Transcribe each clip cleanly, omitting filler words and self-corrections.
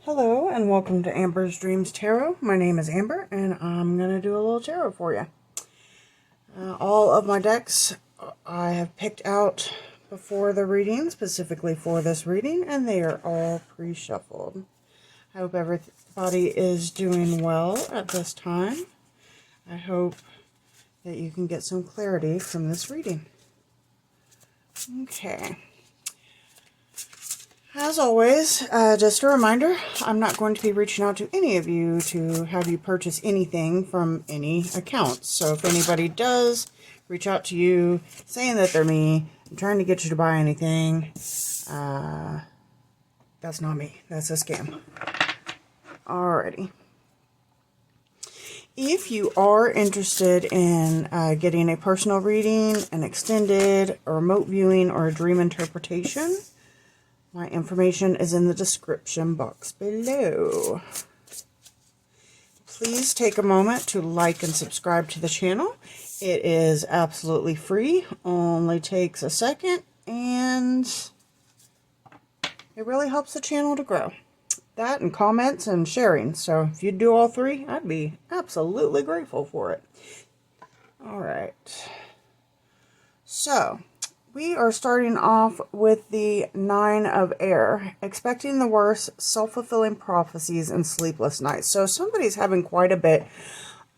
Hello and welcome to Amber's Dreams Tarot. My name is Amber and I'm going to do a little tarot for you. All of my decks I have picked out before the reading, specifically for this reading, and they are all pre-shuffled. I hope everybody is doing well at this time. I hope that you can get some clarity from this reading. Okay. As always, just a reminder, I'm not going to be reaching out to any of you to have you purchase anything from any accounts. So if anybody does reach out to you saying that they're me and trying to get you to buy anything, that's not me. That's a scam. Alrighty. If you are interested in getting a personal reading, an extended, a remote viewing, or a dream interpretation, my information is in the description box below. Please take a moment to like and subscribe to the channel. It is absolutely free, only takes a second, and it really helps the channel to grow. That and comments and sharing. So if you do all three, I'd be absolutely grateful for it. All right. So we are starting off with the Nine of Air, expecting the worst, self-fulfilling prophecies, and sleepless nights. So somebody's having quite a bit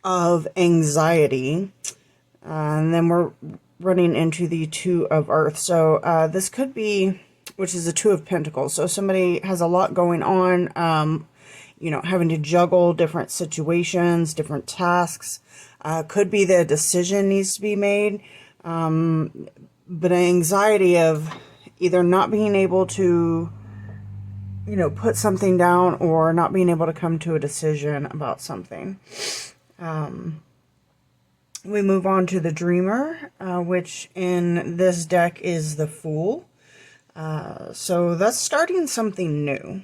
of anxiety. And then we're running into the Two of Earth. So this could be, which is the Two of Pentacles. So somebody has a lot going on, having to juggle different situations, different tasks. Could be that a decision needs to be made. But an anxiety of either not being able to, put something down or not being able to come to a decision about something. We move on to the Dreamer, which in this deck is the Fool. So that's starting something new.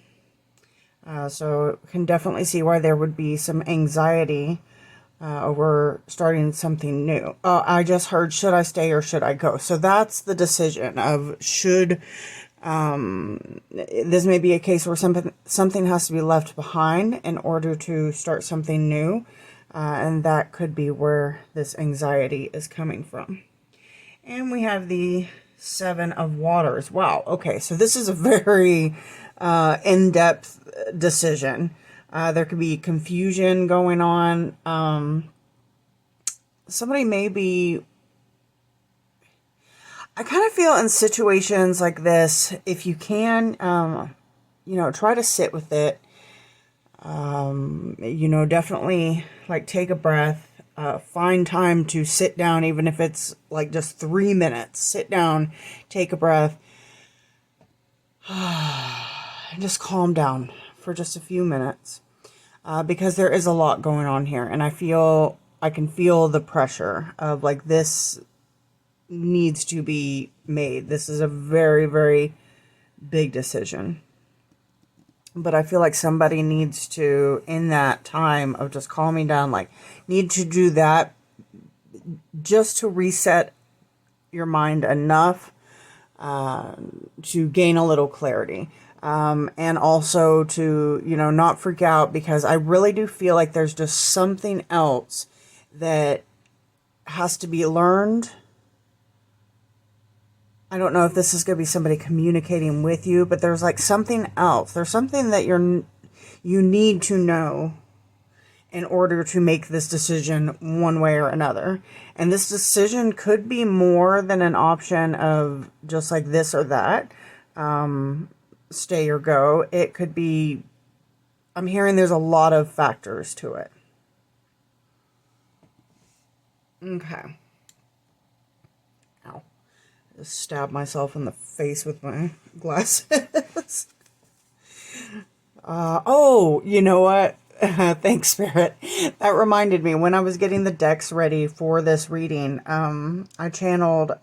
So can definitely see why there would be some anxiety over starting something new. I just heard, should I stay or should I go? So that's the decision of should, this may be a case where something has to be left behind in order to start something new. And that could be where this anxiety is coming from. And we have the Seven of Waters. Wow. Okay. So this is a very in-depth decision. There could be confusion going on. Somebody may be... I kind of feel in situations like this, if you can, try to sit with it. Definitely like take a breath. Find time to sit down, even if it's like just 3 minutes. Sit down, take a breath, and just calm down for just a few minutes. Because there is a lot going on here, and I can feel the pressure of like this needs to be made. This is a very, very big decision. But I feel like somebody needs to, in that time of just calming down, need to do that just to reset your mind enough to gain a little clarity. And also to, not freak out, because I really do feel like there's just something else that has to be learned. I don't know if this is going to be somebody communicating with you, but there's like something else. There's something that you need to know in order to make this decision one way or another. And this decision could be more than an option of just like this or that. Stay or go. It could be, I'm hearing there's a lot of factors to it. Okay. Ow. I just stabbed myself in the face with my glasses. Oh, you know what? Thanks, Spirit. That reminded me, when I was getting the decks ready for this reading, I channeled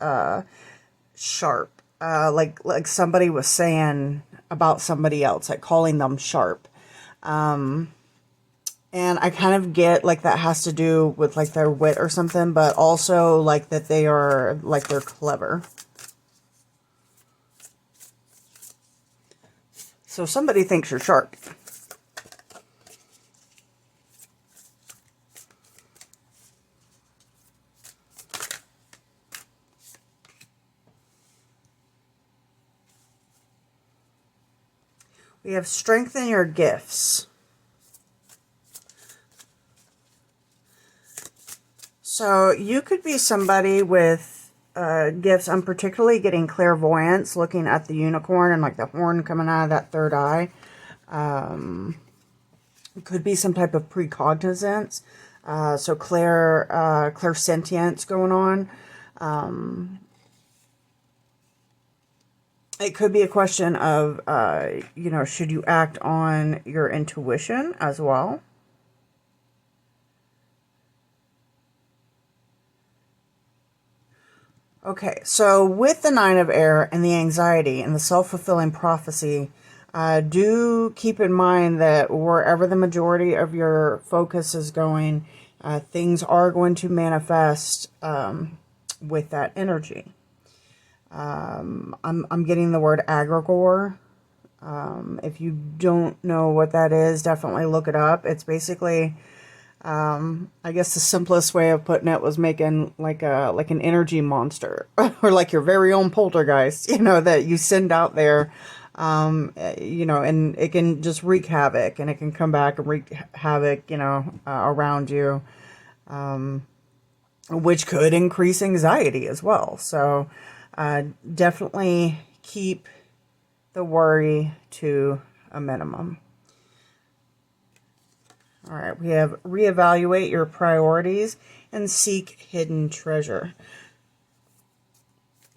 Sharp. Like somebody was saying about somebody else, like calling them sharp. And I kind of get like that has to do with like their wit or something, but also like that they're clever. So somebody thinks you're sharp. We have strengthen your gifts. So you could be somebody with gifts. I'm particularly getting clairvoyance, looking at the unicorn and like the horn coming out of that third eye. It could be some type of precognizance. So clairsentience going on. It could be a question of, you know, should you act on your intuition as well? Okay, so with the Nine of Air and the anxiety and the self-fulfilling prophecy, do keep in mind that wherever the majority of your focus is going, things are going to manifest with that energy. I'm getting the word egregore. If you don't know what that is, definitely look it up. It's basically, I guess the simplest way of putting it was making like an energy monster or like your very own poltergeist, you know, that you send out there, you know, and it can just wreak havoc, and it can come back and wreak havoc, you know, around you, which could increase anxiety as well. So, definitely keep the worry to a minimum. All right, we have reevaluate your priorities and seek hidden treasure.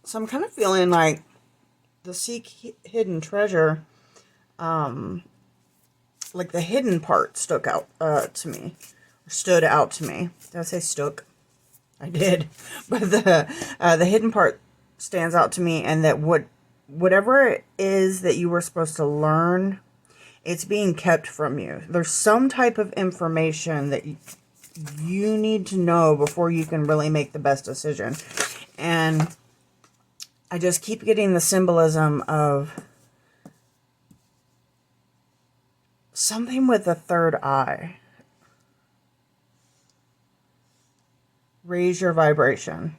So I'm kind of feeling like the seek hidden treasure, like the hidden part stood out to me. Did I say stuck? I did. But the hidden part stands out to me, and that whatever it is that you were supposed to learn, it's being kept from you. There's some type of information that you need to know before you can really make the best decision. And I just keep getting the symbolism of something with the third eye. Raise your vibration.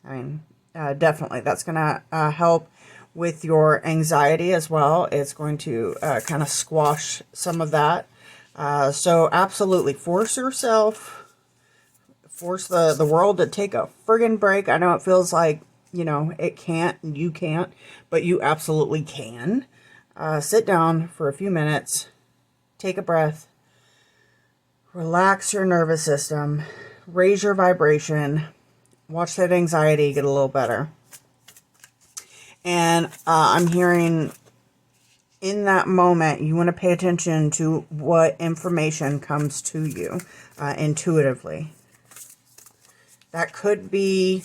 I mean, definitely that's going to help with your anxiety as well. It's going to kind of squash some of that. So absolutely force yourself, force the world to take a friggin' break. I know it feels like, you know, it can't, you can't, but you absolutely can. Sit down for a few minutes, take a breath, relax your nervous system, raise your vibration, watch that anxiety get a little better. And I'm hearing in that moment, you want to pay attention to what information comes to you intuitively. That could be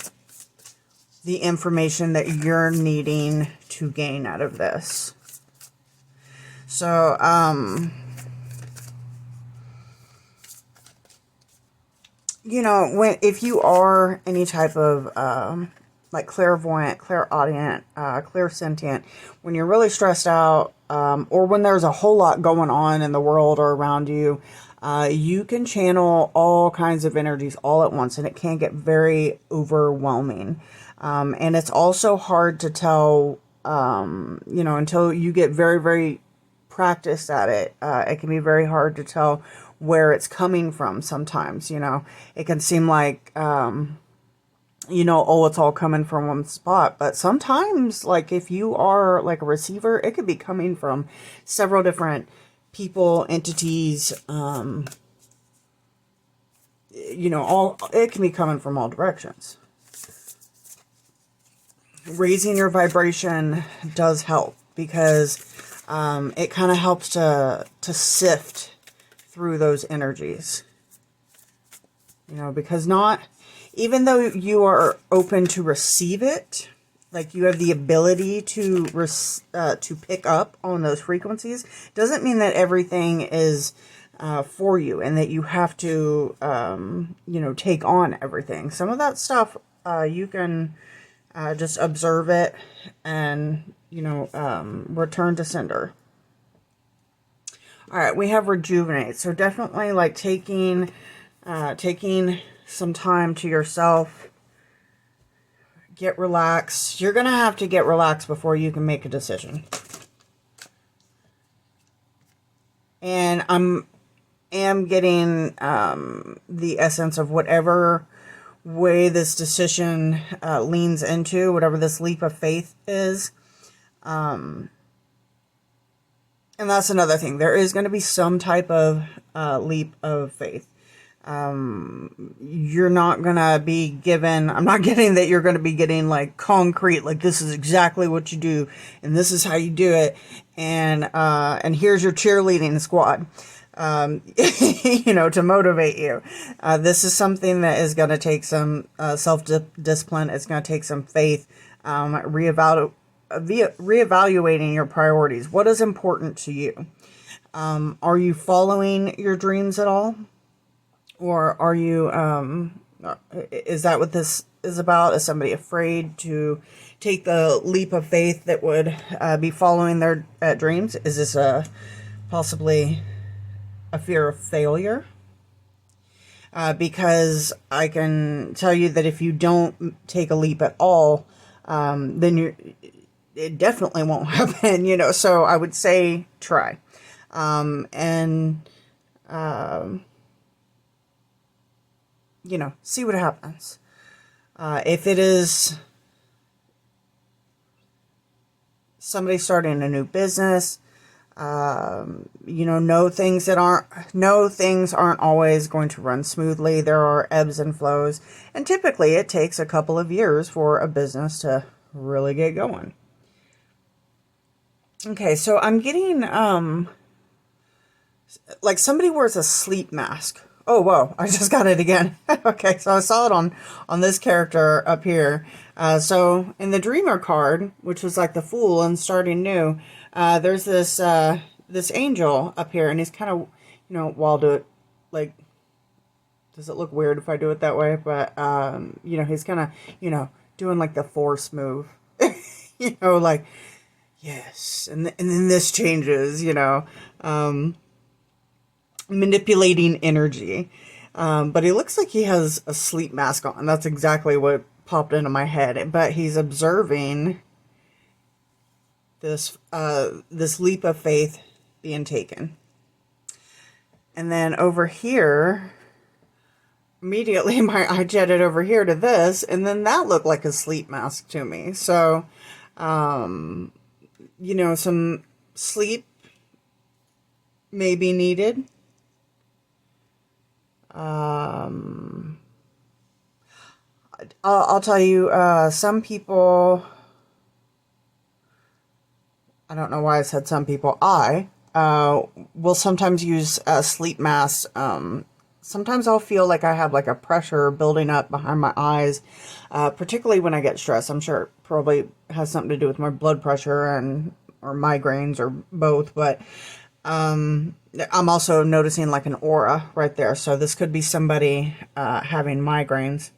the information that you're needing to gain out of this. So, you know, if you are any type of like clairvoyant, clairaudient, clairsentient, when you're really stressed out, or when there's a whole lot going on in the world or around you, you can channel all kinds of energies all at once, and it can get very overwhelming. And it's also hard to tell, you know, until you get very, very practiced at it. It can be very hard to tell where it's coming from sometimes, you know. It can seem like, you know, oh, it's all coming from one spot. But sometimes, like, if you are like a receiver, it could be coming from several different people, entities, you know, it can be coming from all directions. Raising your vibration does help, because it kind of helps to sift through those energies. You know, because even though you are open to receive it, like you have the ability to pick up on those frequencies, doesn't mean that everything is for you, and that you have to, you know, take on everything. Some of that stuff, you can just observe it and, you know, return to sender. All right, we have rejuvenate. So definitely like taking some time to yourself. Get relaxed. You're going to have to get relaxed before you can make a decision. And am getting the essence of whatever way this decision leans into, whatever this leap of faith is. And that's another thing. There is going to be some type of leap of faith. You're not going to be given, I'm not getting that you're going to be getting like concrete, like this is exactly what you do and this is how you do it. And here's your cheerleading squad, you know, to motivate you. This is something that is going to take some self-discipline. It's going to take some faith, reevaluating your priorities. What is important to you? Are you following your dreams at all? Or are you, is that what this is about? Is somebody afraid to take the leap of faith that would be following their dreams? Is this possibly a fear of failure? Because I can tell you that if you don't take a leap at all, then it definitely won't happen, you know. So I would say try. You know, see what happens. If it is somebody starting a new business, you know things aren't always going to run smoothly. There are ebbs and flows, and typically it takes a couple of years for a business to really get going. Okay, so I'm getting like somebody wears a sleep mask. Oh, whoa, I just got it again. Okay, so I saw it on this character up here. So in the Dreamer card, which was like the Fool and starting new, there's this angel up here, and he's kind of, you know, well, I'll do it, like, does it look weird if I do it that way? But, you know, he's kind of, you know, doing like the Force move, you know, like, yes, and then this changes, you know, manipulating energy. But he looks like he has a sleep mask on. That's exactly what popped into my head. But he's observing this leap of faith being taken. And then over here, immediately I jetted over here to this, and then that looked like a sleep mask to me. So, you know, some sleep may be needed. I'll tell you, some people, I don't know why I said some people, will sometimes use sleep masks. Sometimes I'll feel like I have like a pressure building up behind my eyes, particularly when I get stressed. I'm sure it probably has something to do with my blood pressure or migraines or both, but I'm also noticing like an aura right there. So this could be somebody having migraines.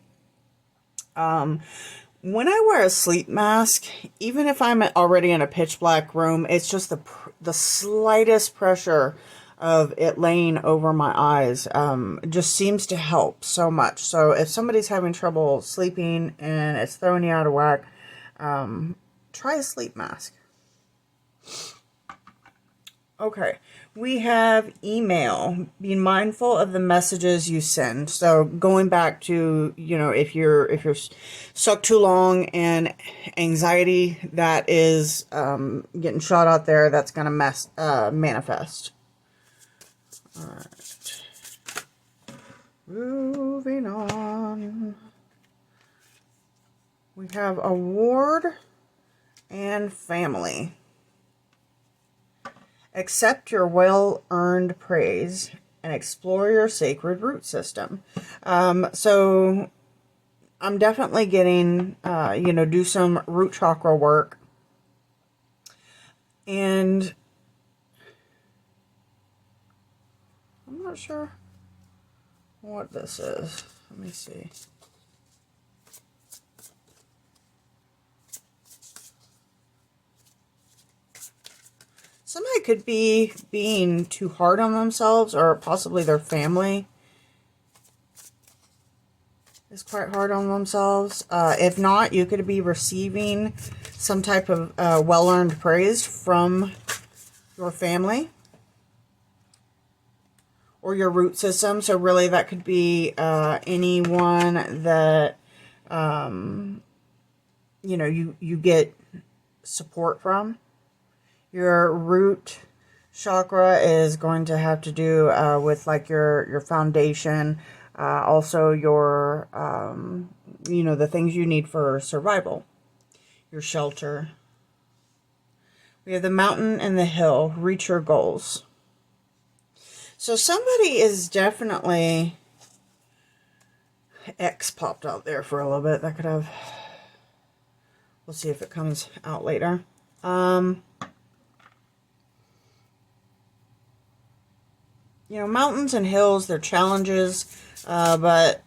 When I wear a sleep mask, even if I'm already in a pitch black room, it's just the slightest pressure of it laying over my eyes just seems to help so much. So if somebody's having trouble sleeping and it's throwing you out of whack, try a sleep mask. Okay, we have email. Being mindful of the messages you send. So going back to, you know, if you're stuck too long in anxiety that is getting shot out there, that's going to manifest. All right. Moving on. We have award and family. Accept your well-earned praise and explore your sacred root system. So I'm definitely getting, you know, do some root chakra work. And I'm not sure what this is. Let me see. Somebody could be being too hard on themselves, or possibly their family is quite hard on themselves. If not, you could be receiving some type of well-earned praise from your family. or your root system. So really that could be anyone that, you know, you get support from. Your root chakra is going to have to do with like your foundation, also your, you know, the things you need for survival, your shelter. We have the mountain and the hill, reach your goals. So somebody is definitely, X popped out there for a little bit. That could have, we'll see if it comes out later. You know, mountains and hills, they're challenges, but,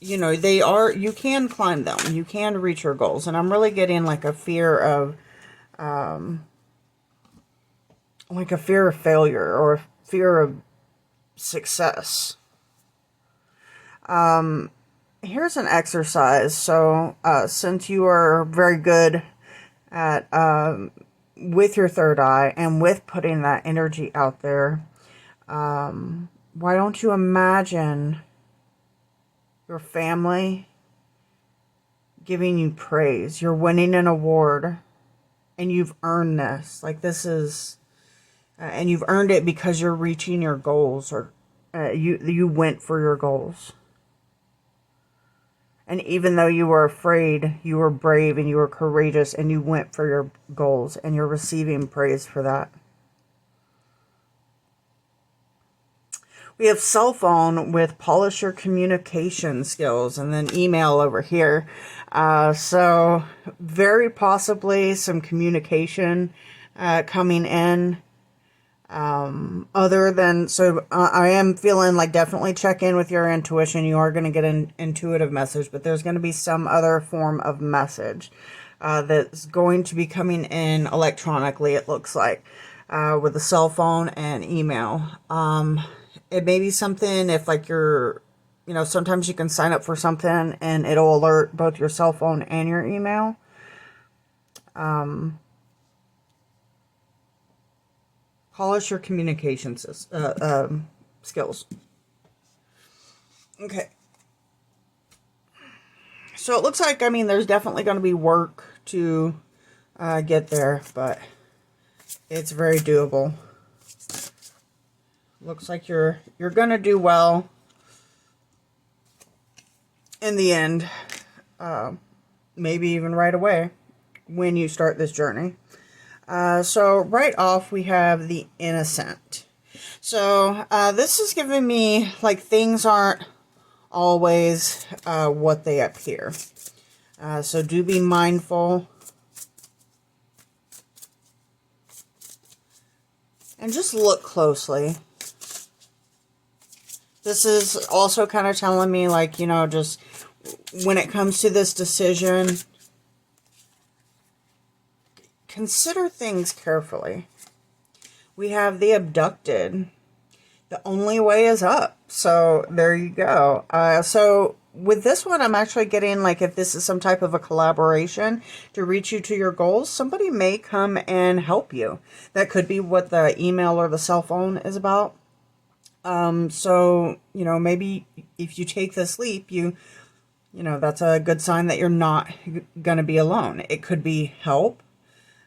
you know, they are, you can climb them. You can reach your goals. And I'm really getting like a fear of, failure or fear of success. Here's an exercise. So, since you are very good at, with your third eye and with putting that energy out there, why don't you imagine your family giving you praise? You're winning an award and you've earned this. Like this is, and you've earned it because you're reaching your goals, or you went for your goals. And even though you were afraid, you were brave and you were courageous and you went for your goals, and you're receiving praise for that. We have cell phone with polish your communication skills, and then email over here. So very possibly some communication coming in. Other than, so I am feeling like definitely check in with your intuition. You are going to get an intuitive message, but there's going to be some other form of message that's going to be coming in electronically, it looks like, with a cell phone and email. It may be something if like you're, you know, sometimes you can sign up for something and it'll alert both your cell phone and your email. Polish your communication skills. Okay. So it looks like, I mean, there's definitely going to be work to get there, but it's very doable. Looks like you're going to do well in the end. Maybe even right away when you start this journey. So right off we have the innocent. So this is giving me like things aren't always what they appear. So do be mindful. And just look closely. This is also kind of telling me, like, you know, just when it comes to this decision, consider things carefully. We have the abducted. The only way is up. So there you go. So with this one, I'm actually getting like if this is some type of a collaboration to reach you to your goals, somebody may come and help you. That could be what the email or the cell phone is about. So, you know, maybe if you take this leap, you know, that's a good sign that you're not going to be alone. It could be help.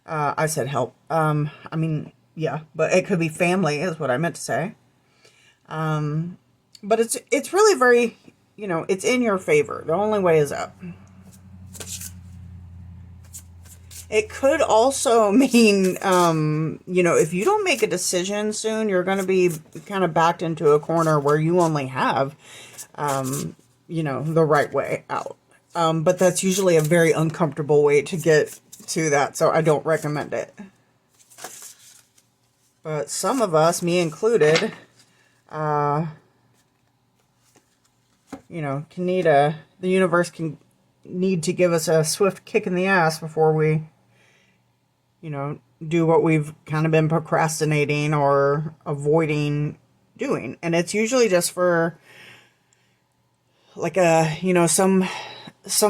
I said help. I mean, yeah, but it could be family is what I meant to say. But it's really very, you know, it's in your favor. The only way is up. It could also mean, you know, if you don't make a decision soon, you're going to be kind of backed into a corner where you only have, you know, the right way out. But that's usually a very uncomfortable way to get to that, so I don't recommend it. But some of us, me included, you know, the universe can need to give us a swift kick in the ass before we, you know, do what we've kind of been procrastinating or avoiding doing. And it's usually just for like you know, some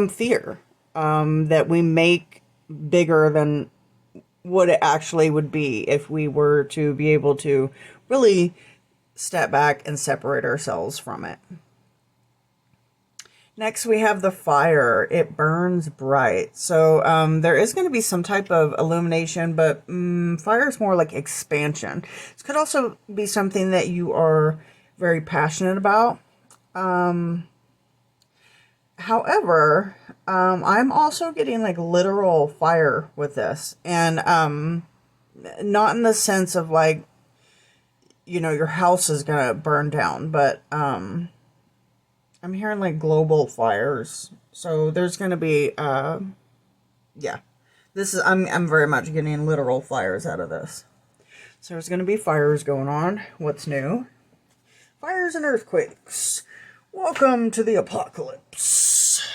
fear, that we make bigger than what it actually would be if we were to be able to really step back and separate ourselves from it. Next, we have the fire. It burns bright. So there is going to be some type of illumination, but fire is more like expansion. This could also be something that you are very passionate about. However, I'm also getting like literal fire with this. And not in the sense of like, you know, your house is going to burn down, but I'm hearing like global fires. So there's going to be, yeah, this is, I'm very much getting literal fires out of this. So there's going to be fires going on. What's new? Fires and earthquakes. Welcome to the apocalypse.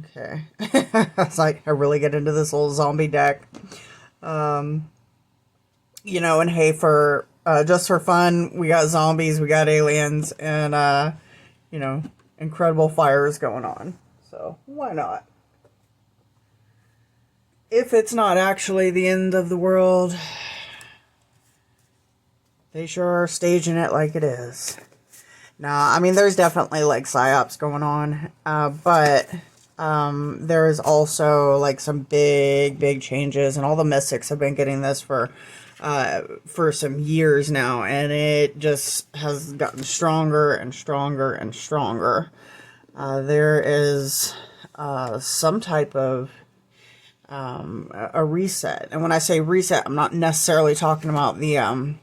Okay. It's like, I really get into this little zombie deck. You know, and hey, for, just for fun, we got zombies, we got aliens, and, you know, incredible fires going on. So, why not? If it's not actually the end of the world, they sure are staging it like it is. Now, I mean, there's definitely, like, psyops going on, but there is also, like, some big changes, and all the mystics have been getting this for some years now, and it just has gotten stronger and stronger and stronger. There is some type of a reset, and when I say reset, I'm not necessarily talking about the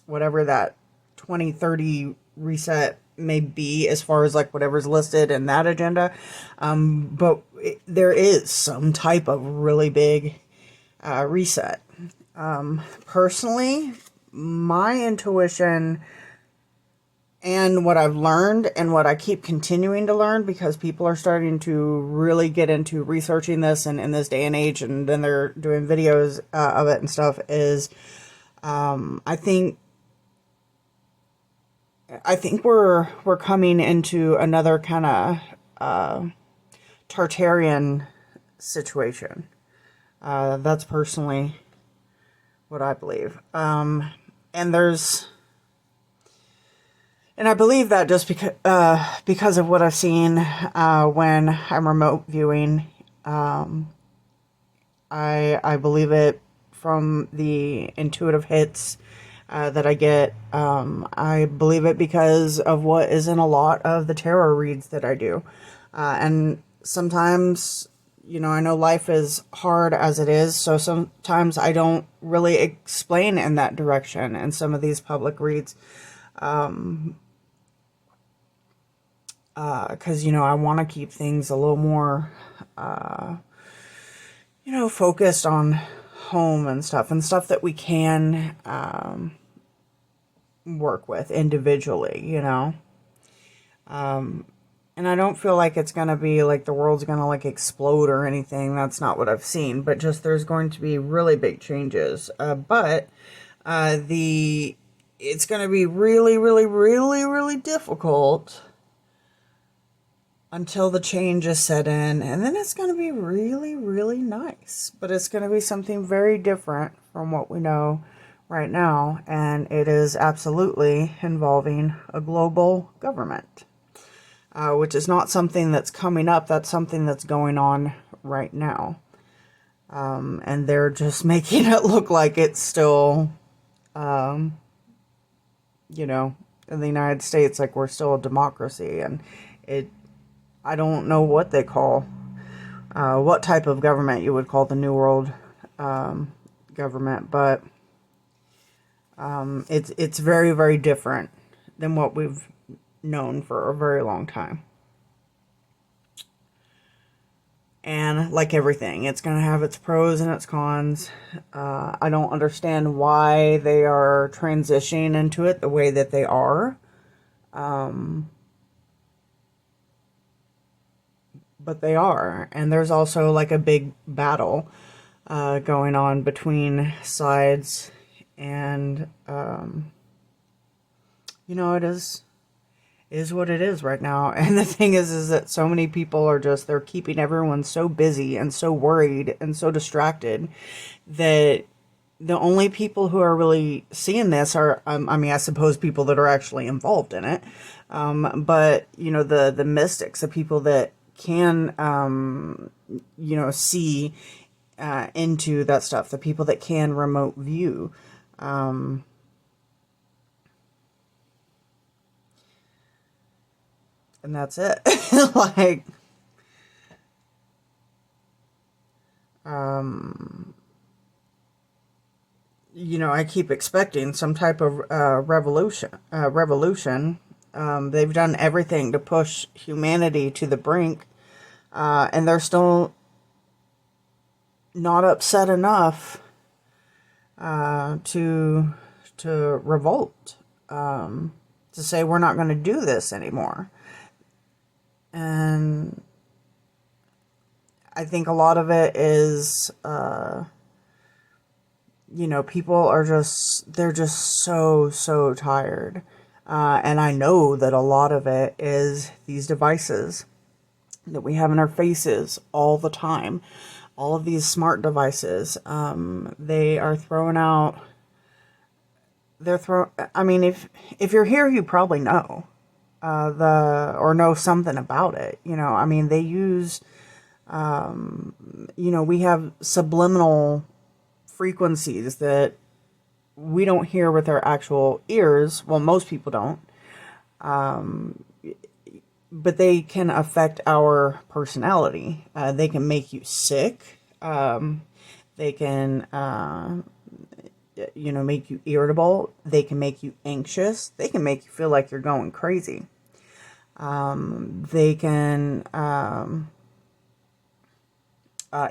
whatever that 2030 reset may be, as far as like whatever's listed in that agenda, but there is some type of really big reset. Personally, my intuition and what I've learned and what I keep continuing to learn, because people are starting to really get into researching this and in this day and age, and then they're doing videos of it and stuff, is I think we're coming into another kind of Tartarian situation. That's personally what I believe. And I believe that just because of what I've seen when I'm remote viewing. I believe it from the intuitive hits that I get. I believe it because of what is in a lot of the tarot reads that I do. And sometimes, you know, I know life is hard as it is, so sometimes I don't really explain in that direction in some of these public reads. Because, you know, I want to keep things a little more, you know, focused on home and stuff that we can work with individually, you know. And I don't feel like it's going to be like the world's going to like explode or anything. That's not what I've seen. But just there's going to be really big changes. But it's going to be really difficult until the change is set in. And then it's going to be really nice. But it's going to be something very different from what we know right now. And it is absolutely involving a global government. Which is not something that's coming up. That's something that's going on right now. And they're just making it look like it's still, you know, in the United States, like we're still a democracy. And I don't know what they call, what type of government you would call the New World government. But it's very different than what we've known for a very long time. And like everything, it's going to have its pros and its cons. I don't understand why they are transitioning into it the way that they are. But they are. And there's also like a big battle going on between sides. And, you know, it is what it is right now. And the thing is that so many people are they're keeping everyone so busy and so worried and so distracted that the only people who are really seeing this are, I mean, I suppose people that are actually involved in it. But, you know, the mystics, the people that can, you know, see into that stuff, the people that can remote view. And that's it. Like, you know, I keep expecting some type of revolution. They've done everything to push humanity to the brink, and they're still not upset enough to revolt, to say we're not going to do this anymore. And I think a lot of it is, you know, people are they're just so tired. And I know that a lot of it is these devices that we have in our faces all the time. All of these smart devices, they are throwing out, I mean, if you're here, you probably know, or know something about it. You know, I mean, they use, you know, we have subliminal frequencies that we don't hear with our actual ears. Well, most people don't. But they can affect our personality. They can make you sick. They can, you know, make you irritable. They can make you anxious. They can make you feel like you're going crazy. They can,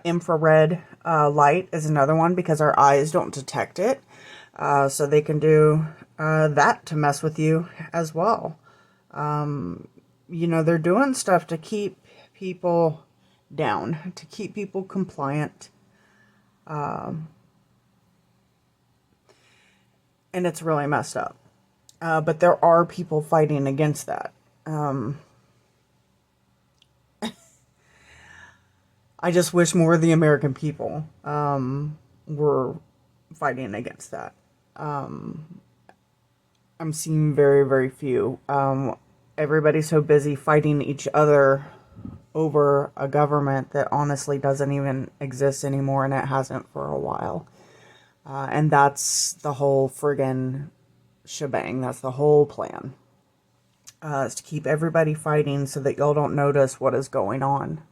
infrared light is another one, because our eyes don't detect it. So they can do that to mess with you as well. You know, they're doing stuff to keep people down, to keep people compliant. And it's really messed up. But there are people fighting against that. I just wish more of the American people were fighting against that. I'm seeing very, very few. Everybody's so busy fighting each other over a government that honestly doesn't even exist anymore, and it hasn't for a while. And that's the whole friggin' shebang. That's the whole plan. Is to keep everybody fighting so that y'all don't notice what is going on.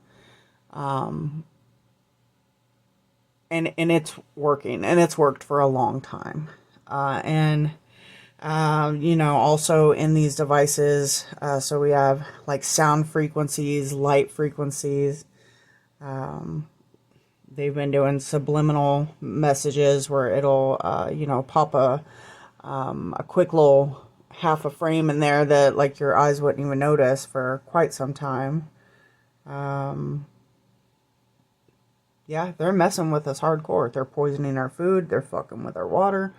And it's working, and it's worked for a long time. You know, also in these devices, so we have like sound frequencies, light frequencies. They've been doing subliminal messages where it'll, you know, pop a quick little half a frame in there that like your eyes wouldn't even notice for quite some time. Yeah, they're messing with us hardcore. They're poisoning our food. They're fucking with our water.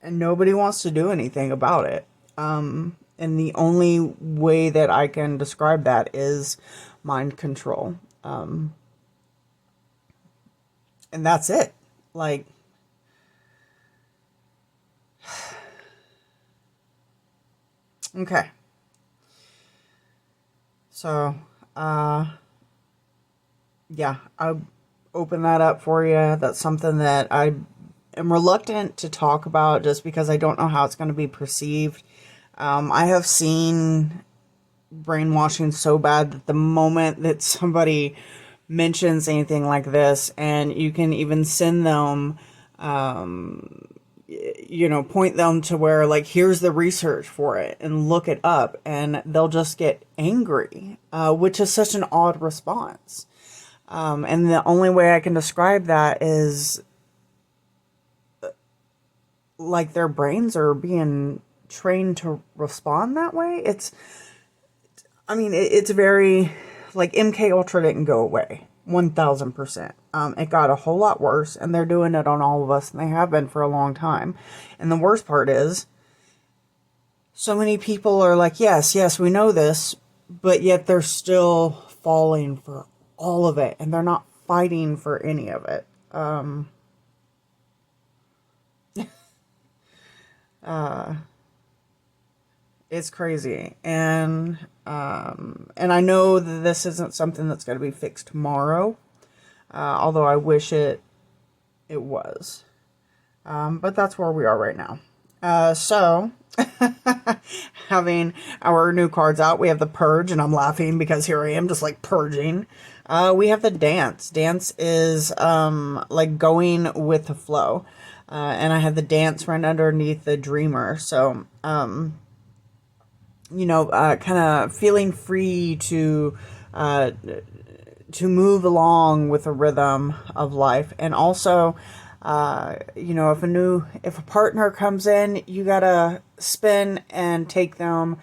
And nobody wants to do anything about it. And the only way that I can describe that is mind control. And that's it. Like, okay. So, yeah, I'll open that up for you. That's something that I am reluctant to talk about just because I don't know how it's going to be perceived. I have seen brainwashing so bad that the moment that somebody mentions anything like this, and you can even send them, you know, point them to where, like, here's the research for it and look it up, and they'll just get angry, which is such an odd response. And the only way I can describe that is like their brains are being trained to respond that way. It's very, like, MK Ultra didn't go away 1000%. It got a whole lot worse, and they're doing it on all of us, and they have been for a long time. And the worst part is, so many people are like, yes, we know this, but yet they're still falling for all of it, and they're not fighting for any of it. it's crazy. And I know that this isn't something that's going to be fixed tomorrow, although I wish it was. But that's where we are right now. So, having our new cards out, we have the Purge, and I'm laughing because here I am just like purging. We have the Dance. Dance is like going with the flow. And I have the Dance right underneath the Dreamer. So, you know, kind of feeling free to move along with the rhythm of life. And also, you know, if a partner comes in, you gotta spin and take them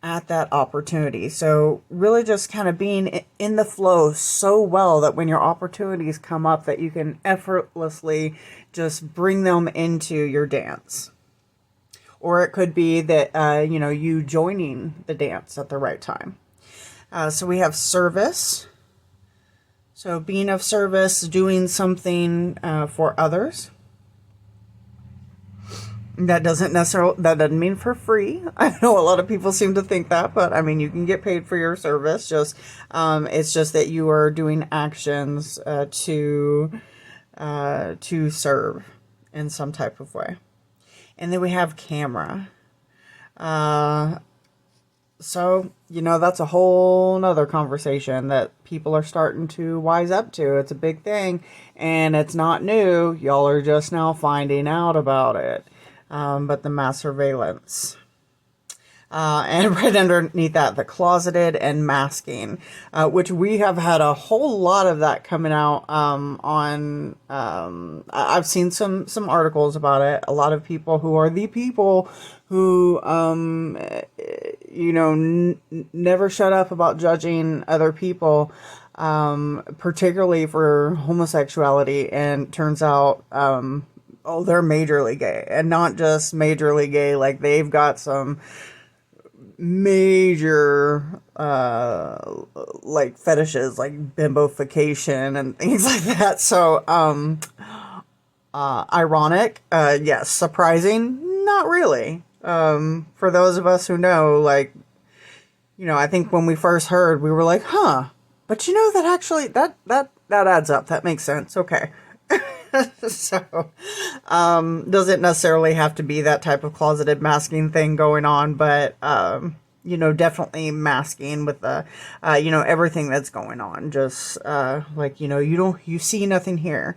at that opportunity. So really just kind of being in the flow so well that when your opportunities come up, that you can effortlessly just bring them into your dance. Or it could be that, you know, you joining the dance at the right time. So we have service. So being of service, doing something for others. That doesn't mean for free. I know a lot of people seem to think that, but I mean, you can get paid for your service. Just, it's just that you are doing actions to serve in some type of way. And then we have camera. So, you know, that's a whole nother conversation that people are starting to wise up to. It's a big thing, and it's not new. Y'all are just now finding out about it. But the mass surveillance. And right underneath that, the closeted and masking, which we have had a whole lot of that coming out on. I've seen some articles about it. A lot of people who are the people who, you know, never shut up about judging other people, particularly for homosexuality, and turns out, oh, they're majorly gay, and not just majorly gay, like they've got some major like fetishes like bimbofication and things like that. So ironic, yes. Surprising, not really. For those of us who know, like, you know, I think when we first heard, we were like, huh, but you know, that actually that adds up, that makes sense. Okay. So, doesn't necessarily have to be that type of closeted masking thing going on, but, you know, definitely masking with the, you know, everything that's going on. Just, like, you know, you see nothing here.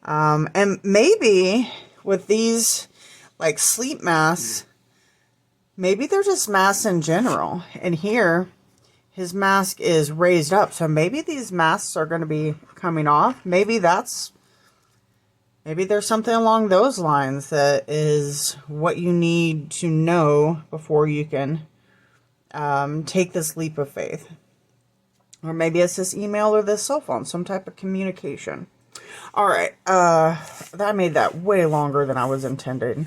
And maybe with these, like, sleep masks, maybe they're just masks in general. And here, his mask is raised up. So maybe these masks are going to be coming off. Maybe there's something along those lines that is what you need to know before you can take this leap of faith. Or maybe it's this email or this cell phone, some type of communication. All right, that made that way longer than I was intending.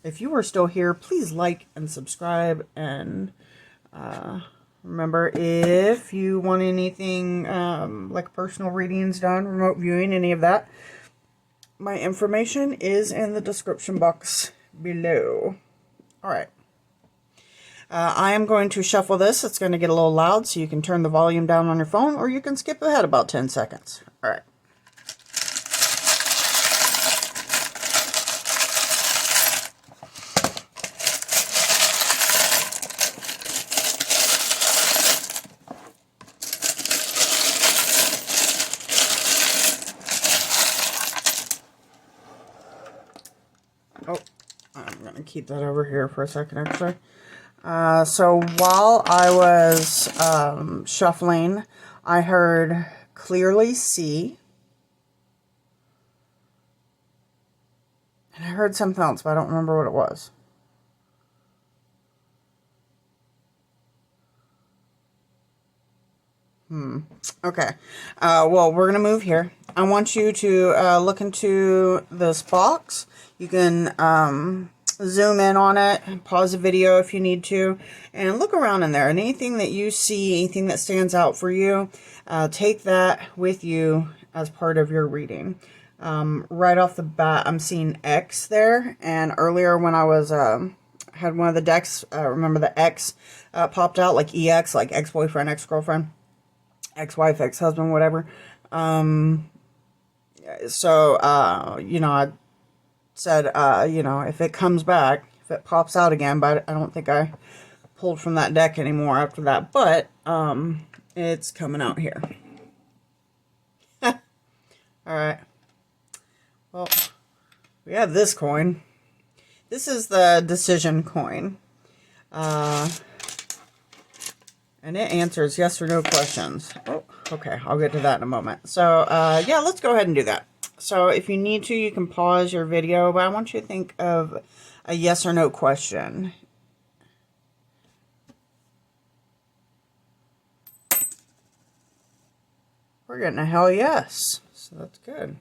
If you are still here, please like and subscribe. And remember, if you want anything like personal readings done, remote viewing, any of that, my information is in the description box below. All right. I am going to shuffle this. It's going to get a little loud, so you can turn the volume down on your phone, or you can skip ahead about 10 seconds. All right. Oh, I'm going to keep that over here for a second, actually. So while I was shuffling, I heard clearly see. And I heard something else, but I don't remember what it was. Okay. Well, we're going to move here. I want you to look into this box. You can zoom in on it, pause the video if you need to, and look around in there. And anything that you see, anything that stands out for you, take that with you as part of your reading. Right off the bat, I'm seeing X there, and earlier when I was had one of the decks, remember the X popped out, like EX, like ex-boyfriend, ex-girlfriend, ex-wife, ex-husband, whatever. So you know, I said, you know, if it comes back, if it pops out again, but I don't think I pulled from that deck anymore after that, but it's coming out here. All right. Well, we have this coin. This is the decision coin. And it answers yes or no questions. Oh, okay. I'll get to that in a moment. So, yeah, let's go ahead and do that. So, if you need to, you can pause your video, but I want you to think of a yes or no question. We're getting a hell yes. So, that's good.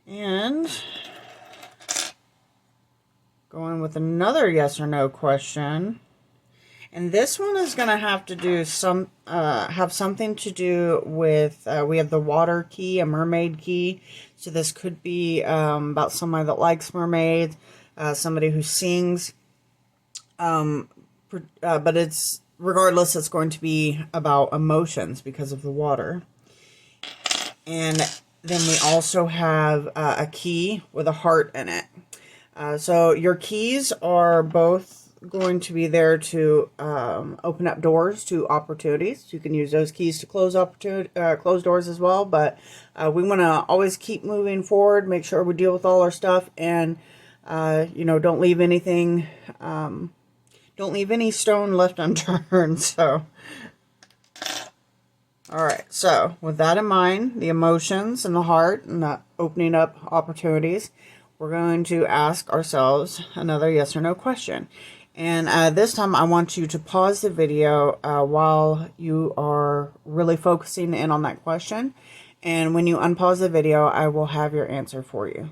And going with another yes or no question. And this one is going to have to do have something to do with, we have the water key, a mermaid key. So this could be about somebody that likes mermaids, somebody who sings. But regardless, it's going to be about emotions because of the water. And then we also have a key with a heart in it. So your keys are both going to be there to open up doors to opportunities. You can use those keys to close doors as well. But we want to always keep moving forward, make sure we deal with all our stuff, and you know, don't leave anything, don't leave any stone left unturned. So. All right, so with that in mind, the emotions and the heart and the opening up opportunities, we're going to ask ourselves another yes or no question. And this time I want you to pause the video while you are really focusing in on that question. And when you unpause the video, I will have your answer for you.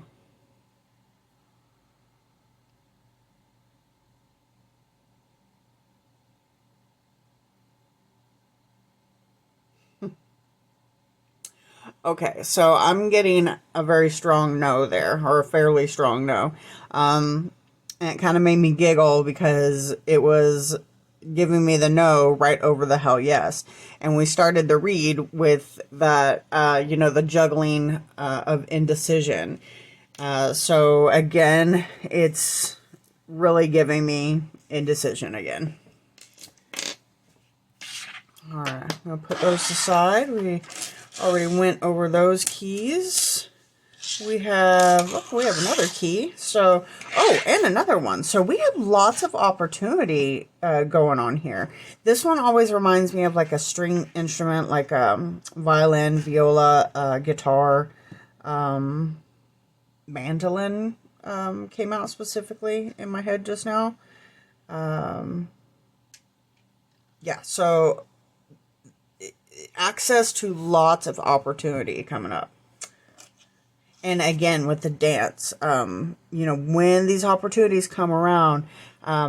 Okay, so I'm getting a very strong no there, or a fairly strong no. And it kind of made me giggle because it was giving me the no right over the hell yes. And we started the read with that, you know, the juggling of indecision. So again, it's really giving me indecision again. All right, I'm going to put those aside. We already went over those keys. We have another key. So, oh, and another one. So we have lots of opportunity going on here. This one always reminds me of like a string instrument, like violin, viola, guitar, mandolin came out specifically in my head just now. Yeah, so access to lots of opportunity coming up. And again, with the dance, you know, when these opportunities come around,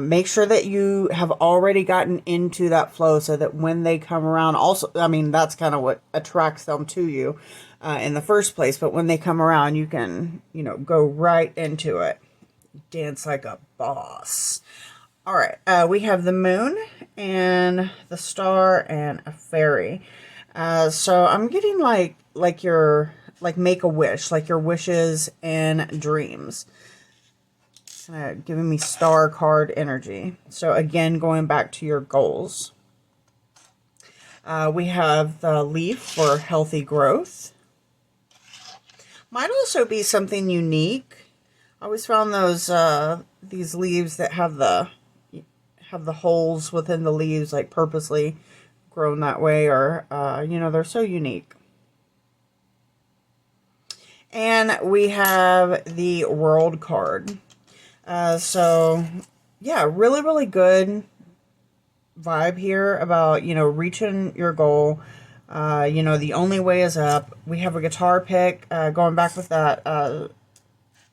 make sure that you have already gotten into that flow so that when they come around, also, I mean, that's kind of what attracts them to you in the first place. But when they come around, you can, you know, go right into it. Dance like a boss. All right, we have the moon and the star and a fairy. So I'm getting like your, like make a wish, like your wishes and dreams. Giving me star card energy. So again, going back to your goals. We have the leaf for healthy growth. Might also be something unique. I always found those these leaves that have the holes within the leaves, like purposely grown that way, or you know, they're so unique. And we have the world card. So yeah, really, really good vibe here about, you know, reaching your goal. You know, the only way is up. We have a guitar pick, going back with that,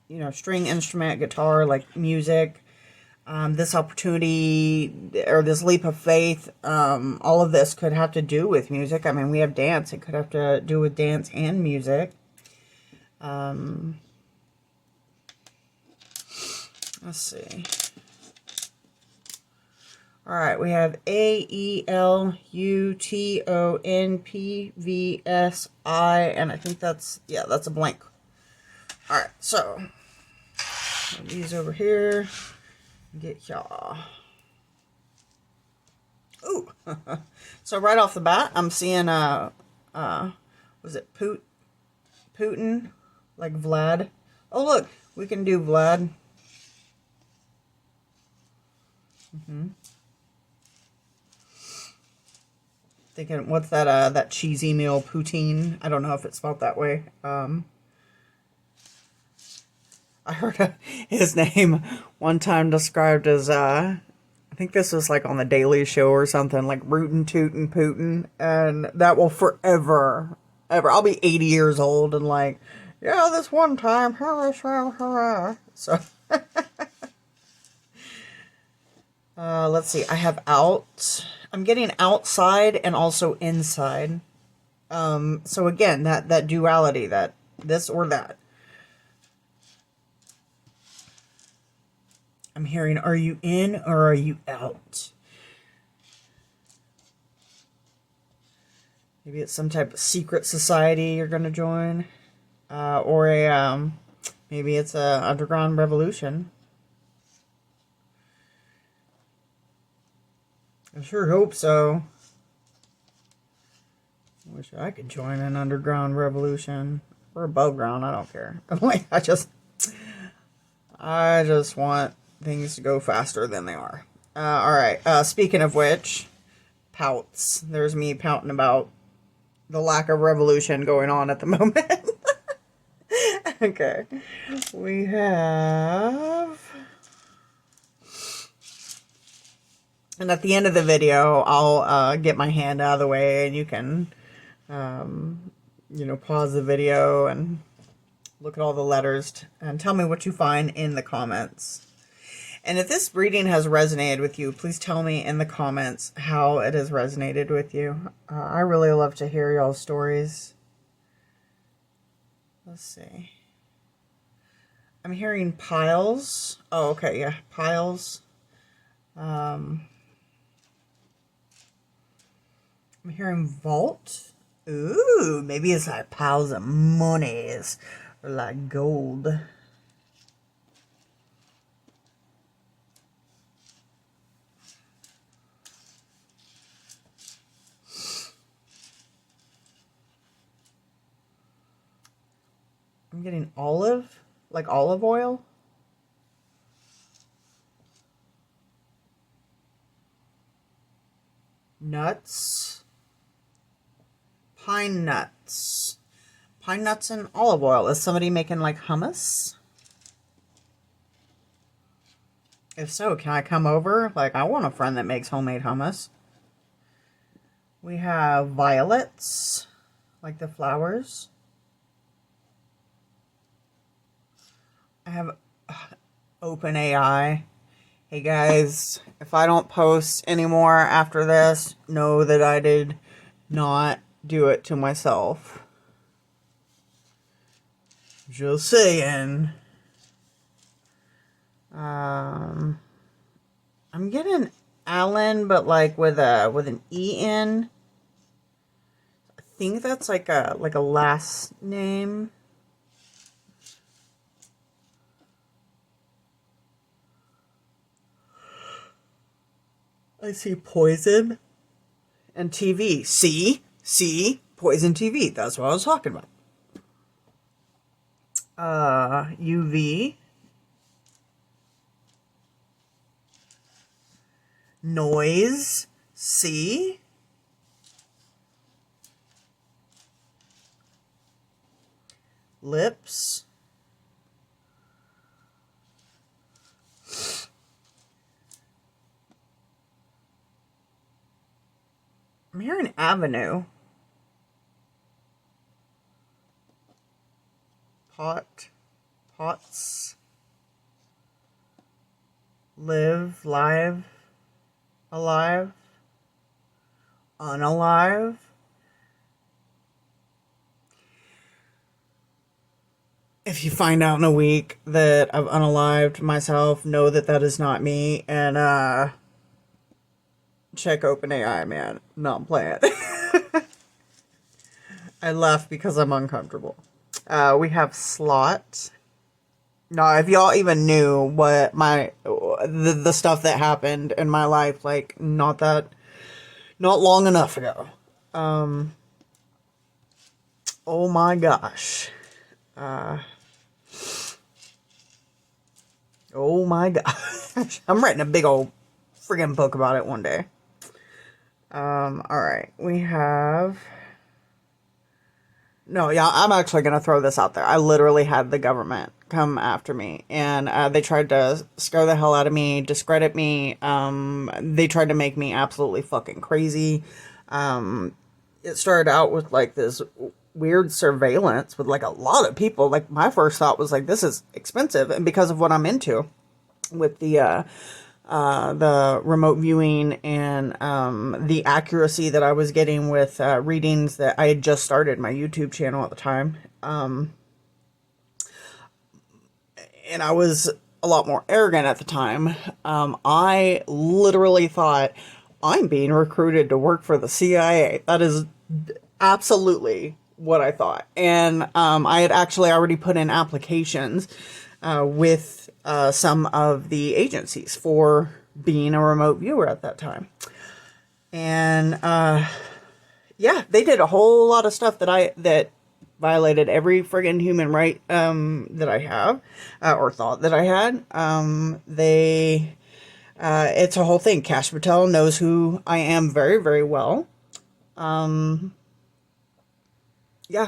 you know, string instrument, guitar, like music. this opportunity or this leap of faith, all of this could have to do with music. I mean, we have dance. It could have to do with dance and music. Let's see. All right, we have AELUTONPVSI, and I think that's, yeah, that's a blank. All right, so these over here. Get y'all. Ooh. So right off the bat, I'm seeing was it Putin? Like Vlad. Oh look, we can do Vlad. Thinking, what's that that cheesy meal, poutine? I don't know if it's spelled that way. I heard his name one time described as I think this was like on the Daily Show or something, like Rootin' Tootin' Putin, and that will forever, ever. I'll be 80 years old and like, yeah, this one time, so. Let's see. I have out. I'm getting outside and also inside. So again, that duality, that this or that. I'm hearing, are you in or are you out? Maybe it's some type of secret society you're going to join. Or a, maybe it's a underground revolution. I sure hope so. Wish I could join an underground revolution. Or above ground, I don't care. I just want things to go faster than they are. Alright, speaking of which, pouts. There's me pouting about the lack of revolution going on at the moment. Okay. We have... And at the end of the video, I'll get my hand out of the way and you can, you know, pause the video and look at all the letters and tell me what you find in the comments. And if this reading has resonated with you, please tell me in the comments how it has resonated with you. I really love to hear y'all's stories. Let's see. I'm hearing piles. Oh, okay, yeah, piles. I'm hearing vault. Ooh, maybe it's like piles of monies or like gold. I'm getting olive, like olive oil. Nuts. Pine nuts. Pine nuts and olive oil. Is somebody making like hummus? If so, can I come over? Like, I want a friend that makes homemade hummus. We have violets, like the flowers. I have OpenAI. Hey guys, if I don't post anymore after this, know that I did not do it to myself. Just saying. I'm getting Alan, but like with an E-N. I think that's like a last name. I see poison and TV. See? Poison TV. That's what I was talking about. UV. Noise. See? Lips. I'm hearing avenue. Pots. live, live, alive, unalive. If you find out in a week that I've unalived myself, know that that is not me, and check OpenAI, man. No, I'm playing. I left because I'm uncomfortable. We have Slot. No, if y'all even knew what the stuff that happened in my life, like not long enough ago. Oh my gosh. Oh my gosh. I'm writing a big old friggin' book about it one day. Alright. We have... No, yeah, I'm actually going to throw this out there. I literally had the government come after me, and they tried to scare the hell out of me, discredit me. They tried to make me absolutely fucking crazy. It started out with, like, this weird surveillance with, like, a lot of people. Like, my first thought was, like, this is expensive, and because of what I'm into with the remote viewing and the accuracy that I was getting with readings that I had just started my YouTube channel at the time. And I was a lot more arrogant at the time. I literally thought, I'm being recruited to work for the CIA. That is absolutely what I thought. And I had actually already put in applications with some of the agencies for being a remote viewer at that time. And yeah, they did a whole lot of stuff that violated every friggin' human right that I have or thought that I had. It's a whole thing. Kash Patel knows who I am very, very well. Yeah,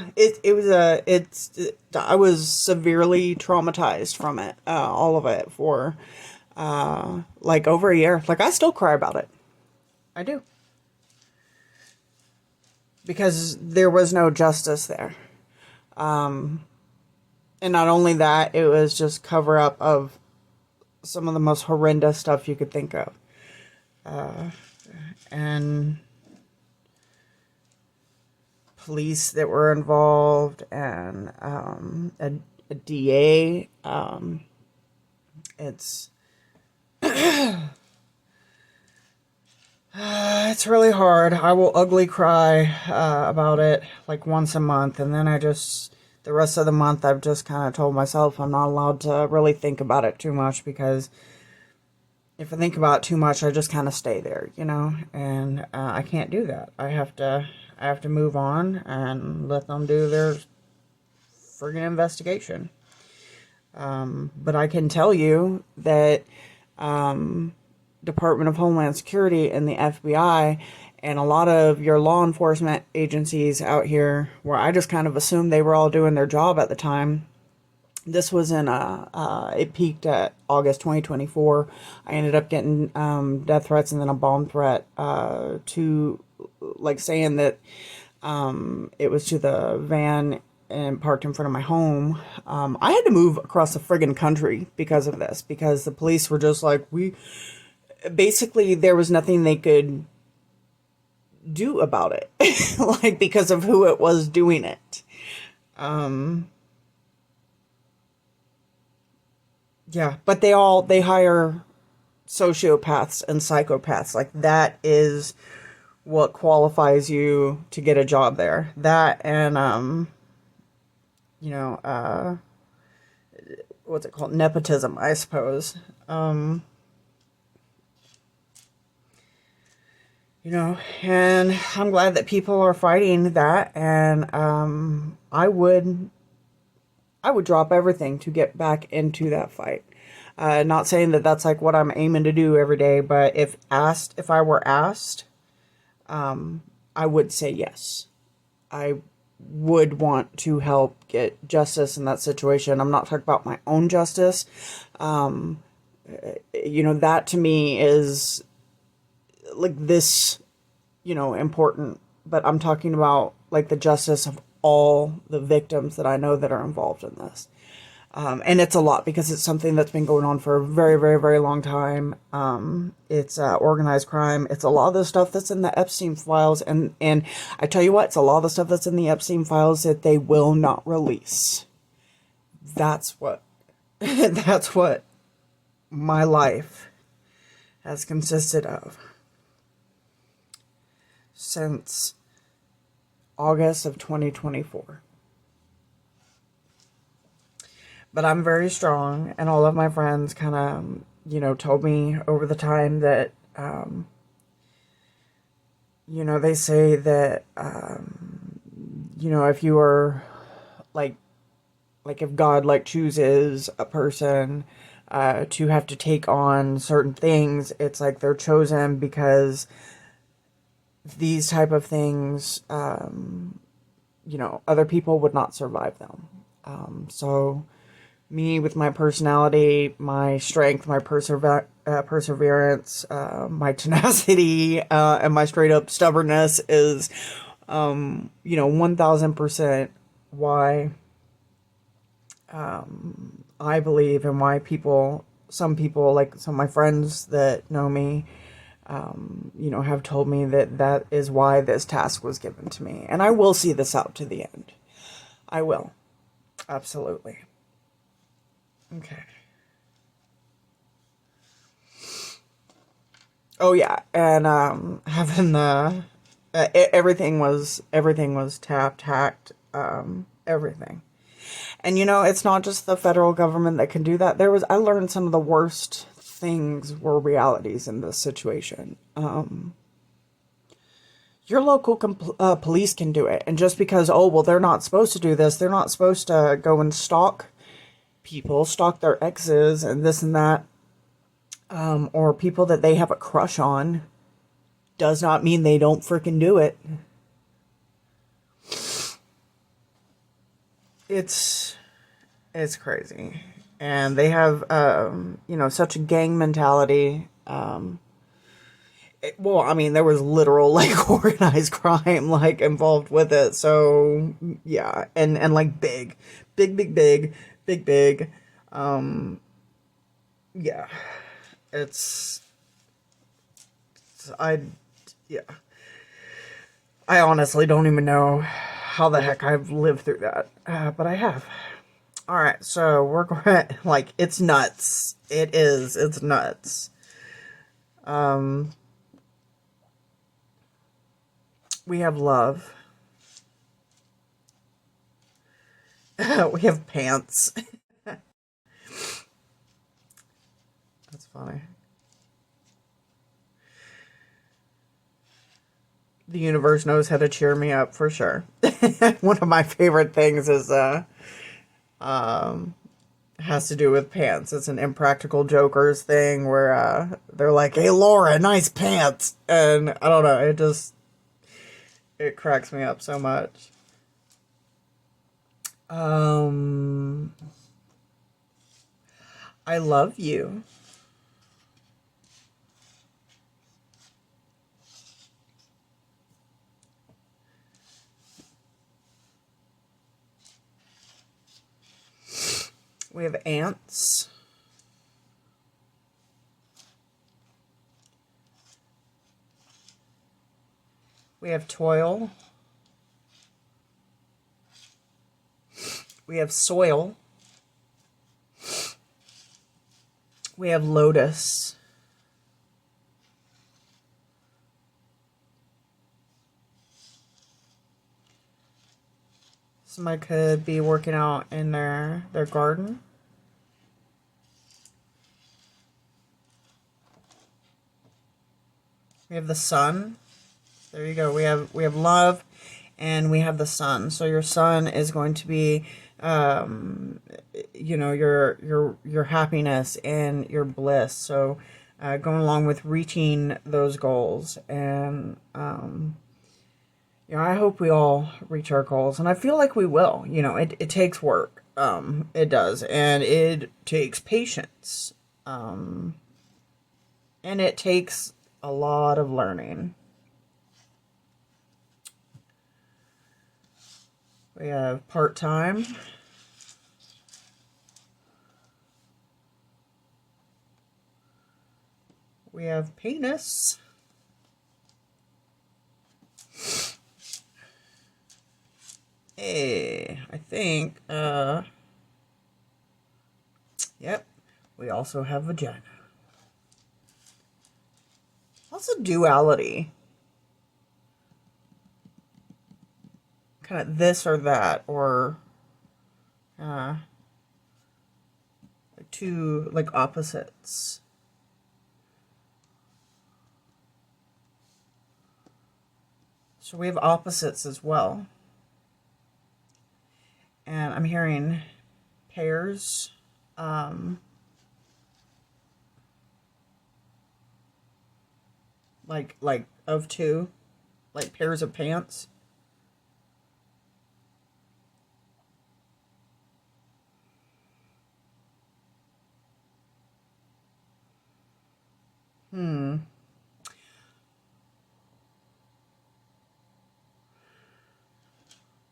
I was severely traumatized from it, all of it, for, like, over a year. Like, I still cry about it. I do. Because there was no justice there. And not only that, it was just cover-up of some of the most horrendous stuff you could think of. And... police that were involved, and a DA. It's it's really hard. I will ugly cry about it like once a month, and then the rest of the month I've just kind of told myself I'm not allowed to really think about it too much, because if I think about it too much, I just kind of stay there, you know, and I can't do that. I have to move on and let them do their friggin' investigation. But I can tell you that Department of Homeland Security and the FBI and a lot of your law enforcement agencies out here, where I just kind of assumed they were all doing their job at the time. This was it peaked at August 2024. I ended up getting death threats and then a bomb threat to, like, saying that it was to the van and parked in front of my home. I had to move across the friggin' country because of this, because the police were just like, basically there was nothing they could do about it, like, because of who it was doing it. Yeah, but they hire sociopaths and psychopaths. Like, that is what qualifies you to get a job there. That and, you know, what's it called? Nepotism, I suppose. You know, and I'm glad that people are fighting that, and I would drop everything to get back into that fight. Not saying that that's like what I'm aiming to do every day, but if I were asked, I would say yes. I would want to help get justice in that situation. I'm not talking about my own justice. You know, that to me is like this, you know, important, but I'm talking about like the justice of all the victims that I know that are involved in this. And it's a lot because it's something that's been going on for a very, very, very long time. It's organized crime. It's a lot of the stuff that's in the Epstein files. And I tell you what, it's a lot of the stuff that's in the Epstein files that they will not release. That's what, that's what my life has consisted of since August of 2024. But I'm very strong, and all of my friends kind of, told me over the time that, they say that, if you are, like if God, chooses a person, to have to take on certain things, it's like they're chosen because these type of things, other people would not survive them. So me with my personality, my strength, my perseverance, my tenacity, and my straight up stubbornness is, 1000% why, I believe, and why some people, like some of my friends that know me, have told me that is why this task was given to me. And I will see this out to the end. I will. Absolutely. Okay. Oh yeah, and having the everything was tapped, hacked, everything. And it's not just the federal government that can do that. I learned some of the worst things were realities in this situation. Your local police can do it, and just because, oh well, they're not supposed to do this, they're not supposed to go and stalk people, stalk their exes and this and that, or people that they have a crush on, does not mean they don't freaking do it. It's crazy. And they have, such a gang mentality. There was literal, organized crime, involved with it. So, yeah. And big. Big, big, big. Big, big. Yeah. It's I, yeah. I honestly don't even know how the heck I've lived through that. But I have. Alright, so we're going it's nuts. It is. It's nuts. We have love. We have pants. That's funny. The universe knows how to cheer me up for sure. One of my favorite things is has to do with pants. It's an Impractical Jokers thing where they're like, "Hey Laura, nice pants," and I don't know, it cracks me up so much. I love you. We have ants. We have toil. We have soil. We have lotus. Somebody could be working out in their garden. We have the sun. There you go. We have love, and we have the sun. So your sun is going to be, your happiness and your bliss. So, going along with reaching those goals, and I hope we all reach our goals, and I feel like we will. It takes work. It does, and it takes patience. And it takes a lot of learning. We have part-time. we have penis. Hey, I think, yep, we also have vagina. Also duality. Kind of this or that, or two like opposites. So we have opposites as well. And I'm hearing pairs. Like of two, like pairs of pants.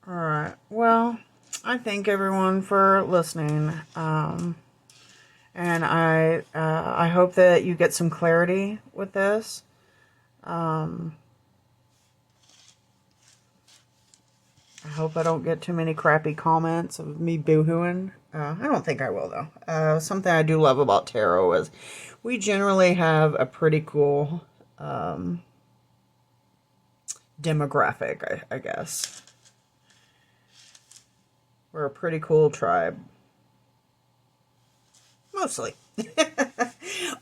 All right. Well, I thank everyone for listening. And I hope that you get some clarity with this. I hope I don't get too many crappy comments of me boohooing. I don't think I will, though. Something I do love about tarot is we generally have a pretty cool demographic, I guess. We're a pretty cool tribe. Mostly.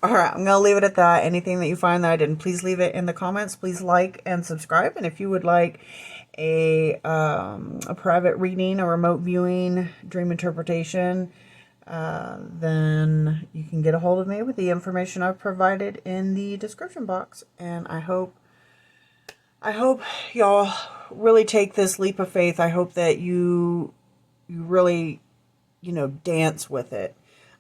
Alright, I'm going to leave it at that. Anything that you find that I didn't, please leave it in the comments. Please like and subscribe. And if you would like a private reading, a remote viewing, dream interpretation, then you can get a hold of me with the information I've provided in the description box. And I hope y'all really take this leap of faith. I hope that you really, dance with it.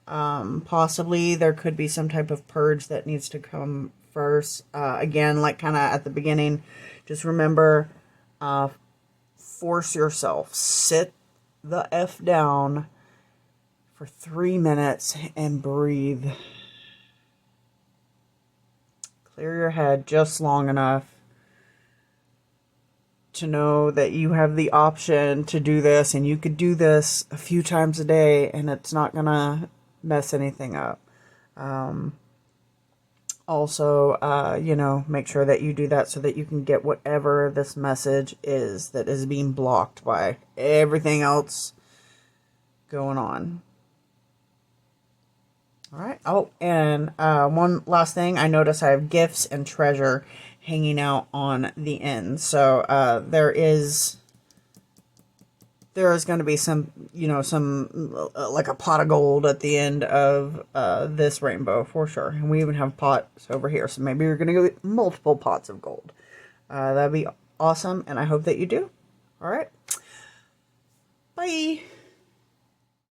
Possibly there could be some type of purge that needs to come first. Again, like kind of at the beginning, just remember, force yourself. Sit the F down for 3 minutes and breathe. Clear your head just long enough to know that you have the option to do this, and you could do this a few times a day and it's not gonna mess anything up. Also, make sure that you do that so that you can get whatever this message is that is being blocked by everything else going on. All right. Oh, and one last thing. I notice I have gifts and treasure hanging out on the end. So there is going to be some, like a pot of gold at the end of this rainbow for sure. And we even have pots over here. So maybe you're going to get multiple pots of gold. That'd be awesome. And I hope that you do. All right. Bye.